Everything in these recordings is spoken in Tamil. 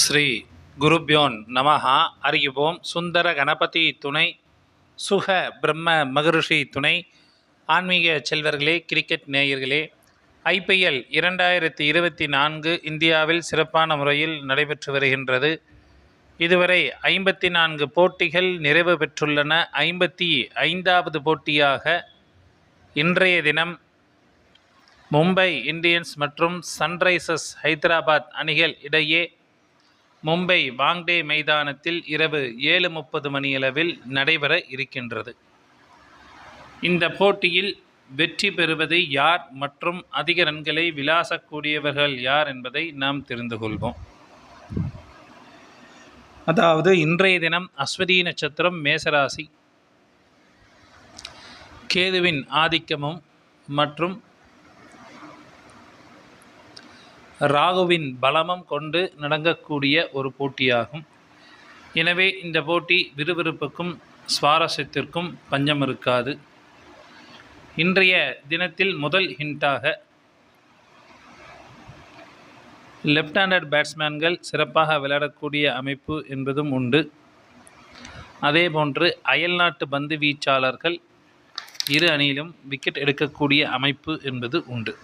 ஸ்ரீ குருப்யோன் நமஹா. அறிவோம். சுந்தர கணபதி துணை, சுக பிரம்ம மகரிஷி துணை. ஆன்மீக செல்வர்களே, கிரிக்கெட் நேயர்களே, IPL 2024 இந்தியாவில் சிறப்பான முறையில் நடைபெற்று வருகின்றது. இதுவரை 54 போட்டிகள் நிறைவு பெற்றுள்ளன. 55வது போட்டியாக இன்றைய தினம் மும்பை இந்தியன்ஸ் மற்றும் சன்ரைசர்ஸ் ஹைதராபாத் அணிகள் இடையே மும்பை வாங்டே மைதானத்தில் இரவு 7:30 மணியளவில் நடைபெற இருக்கின்றது. இந்த போட்டியில் வெற்றி பெறுவது யார் மற்றும் அதிக ரன்களை விளாசக்கூடியவர்கள் யார் என்பதை நாம் தெரிந்து கொள்வோம். அதாவது இன்றைய தினம் அஸ்வதி நட்சத்திரம், மேசராசி, கேதுவின் ஆதிக்கமும் மற்றும் ராகுவின் பலமும் கொண்டு நடக்கக்கூடிய ஒரு போட்டியாகும். எனவே இந்த போட்டி விறுவிறுப்புக்கும் சுவாரஸ்யத்திற்கும் பஞ்சம் இருக்காது. இன்றைய தினத்தில் முதல் ஹிண்டாக லெஃப்ட் ஹேண்டட் பேட்ஸ்மேன்கள் சிறப்பாக விளையாடக்கூடிய அமைப்பு என்பதும் உண்டு. அதேபோன்று அயல்நாட்டு பந்து வீச்சாளர்கள் இரு அணியிலும் விக்கெட் எடுக்கக்கூடிய அமைப்பு என்பது உண்டு.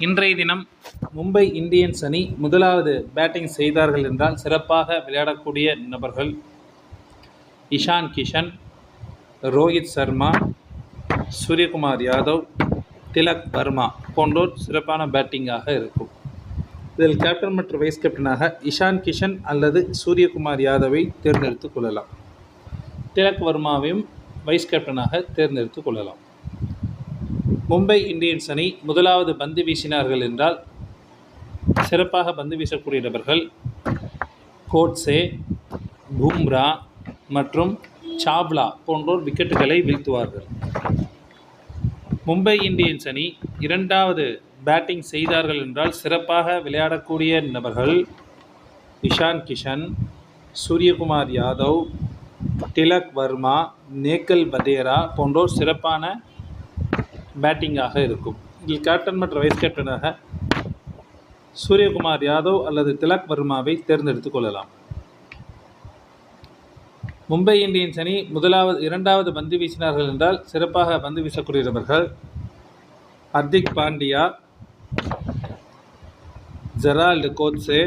இன்றைய தினம் மும்பை இந்தியன்ஸ் அணி முதலாவது பேட்டிங் செய்தார்கள் என்றால் சிறப்பாக விளையாடக்கூடிய நபர்கள் இஷான் கிஷன், ரோஹித் சர்மா, சூரியகுமார் யாதவ், திலக் வர்மா போன்றோர் சிறப்பான பேட்டிங்காக இருக்கும். இதில் கேப்டன் மற்றும் வைஸ் கேப்டனாக இஷான் கிஷன் அல்லது சூரியகுமார் யாதவை தேர்ந்தெடுத்து கொள்ளலாம். திலக் வர்மாவையும் வைஸ் கேப்டனாக தேர்ந்தெடுத்து கொள்ளலாம். மும்பை இந்தியன்ஸ் அணி முதலாவது பந்து வீசினார்கள் என்றால் சிறப்பாக பந்து வீசக்கூடிய நபர்கள் கோட்ஸே, பும்ரா மற்றும் சாவ்லா போன்றோர் விக்கெட்டுகளை வீழ்த்துவார்கள். மும்பை இந்தியன்ஸ் அணி இரண்டாவது பேட்டிங் செய்தார்கள் என்றால் சிறப்பாக விளையாடக்கூடிய நபர்கள் இஷான் கிஷன், சூரியகுமார் யாதவ், திலக் வர்மா, நேக்கல் பதேரா போன்றோர் சிறப்பான பேட்டிங்காக இருக்கும். இதில் கேப்டன் மற்றும் வைஸ் கேப்டனாக சூரியகுமார் யாதவ் அல்லது திலக் வர்மாவை தேர்ந்தெடுத்துக் கொள்ளலாம். மும்பை இந்தியன்ஸ் அணி இரண்டாவது பந்து வீசினார்கள் என்றால் சிறப்பாக பந்து வீசக்கூடியவர்கள் ஹர்திக் பாண்டியா, ஜெரால்டு கோட்ஸே,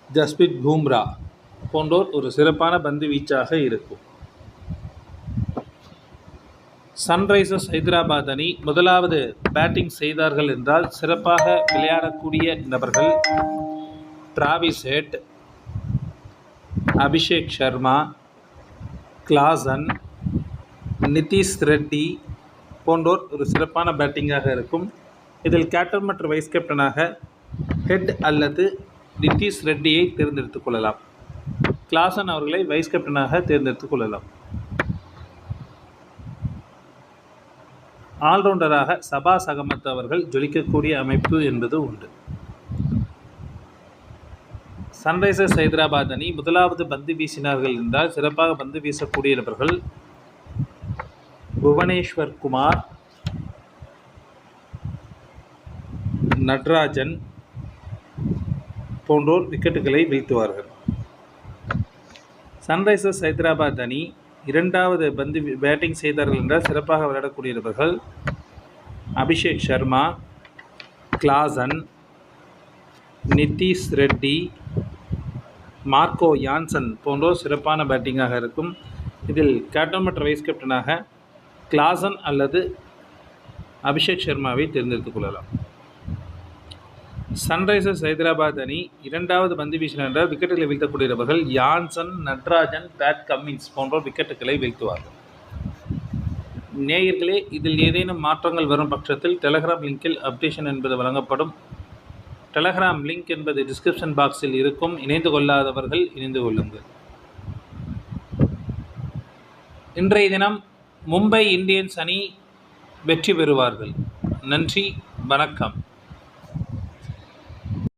ஜஸ்பிரித் பும்ரா போன்றோர் ஒரு சிறப்பான பந்து வீச்சாக இருக்கும். சன்ரைசர்ஸ் ஹைதராபாத் அணி முதலாவது பேட்டிங் செய்தார்கள் என்றால் சிறப்பாக விளையாடக்கூடிய நபர்கள் Travis head, Abhishek Sharma, Klaasen, Nitish Reddy போன்றோர் ஒரு சிறப்பான பேட்டிங்காக இருக்கும். இதில் கேப்டன் மற்றும் வைஸ் கேப்டனாக ஹெட் அல்லது நிதிஷ் ரெட்டியை தேர்ந்தெடுத்துக் கொள்ளலாம். கிளாசன் அவர்களை வைஸ் கேப்டனாக தேர்ந்தெடுத்துக் கொள்ளலாம். ஆல்ரவுண்டராக சபாஸ் அகமத் அவர்கள் ஜொலிக்கக்கூடிய அமைப்பு என்பது உண்டு. சன்ரைசர்ஸ் ஹைதராபாத் அணி முதலாவது பந்து வீசினார்கள் என்றால் சிறப்பாக பந்து வீசக்கூடிய நபர்கள் புவனேஸ்வர் குமார், நட்ராஜன் போன்றோர் விக்கெட்டுகளை வீழ்த்துவார்கள். சன்ரைசர்ஸ் ஹைதராபாத் அணி இரண்டாவது பந்து பேட்டிங் செய்தார்கள் என்றால் சிறப்பாக விளையாடக்கூடிய நபர்கள் Abhishek Sharma, Klaasen, Nitish Reddy, Marco Jansen போன்றோர் சிறப்பான பேட்டிங்காக இருக்கும். இதில் கேப்டன் மற்றும் வைஸ் கேப்டனாக கிளாசன் அல்லது அபிஷேக் சர்மாவை தேர்ந்தெடுத்துக் கொள்ளலாம். சன்ரைசர்ஸ் ஹைதராபாத் அணி இரண்டாவது பந்து வீசினார் என்றால் விக்கெட்டுகளை வீழ்த்தக்கூடிய நபர்கள் யான்சன், நட்ராஜன், பேட் கம்மின்ஸ் போன்றோர் விக்கெட்டுகளை வீழ்த்துவார்கள். நேயர்களே, இதில் ஏதேனும் மாற்றங்கள் வரும் பட்சத்தில் டெலகிராம் லிங்கில் அப்டேஷன் என்பது வழங்கப்படும். டெலகிராம் லிங்க் என்பது டிஸ்கிரிப்ஷன் பாக்ஸில் இருக்கும். இணைந்து கொள்ளாதவர்கள் இணைந்து கொள்ளுங்கள். இன்றைய தினம் மும்பை இந்தியன்ஸ் அணி வெற்றி பெறுவார்கள். நன்றி, வணக்கம்.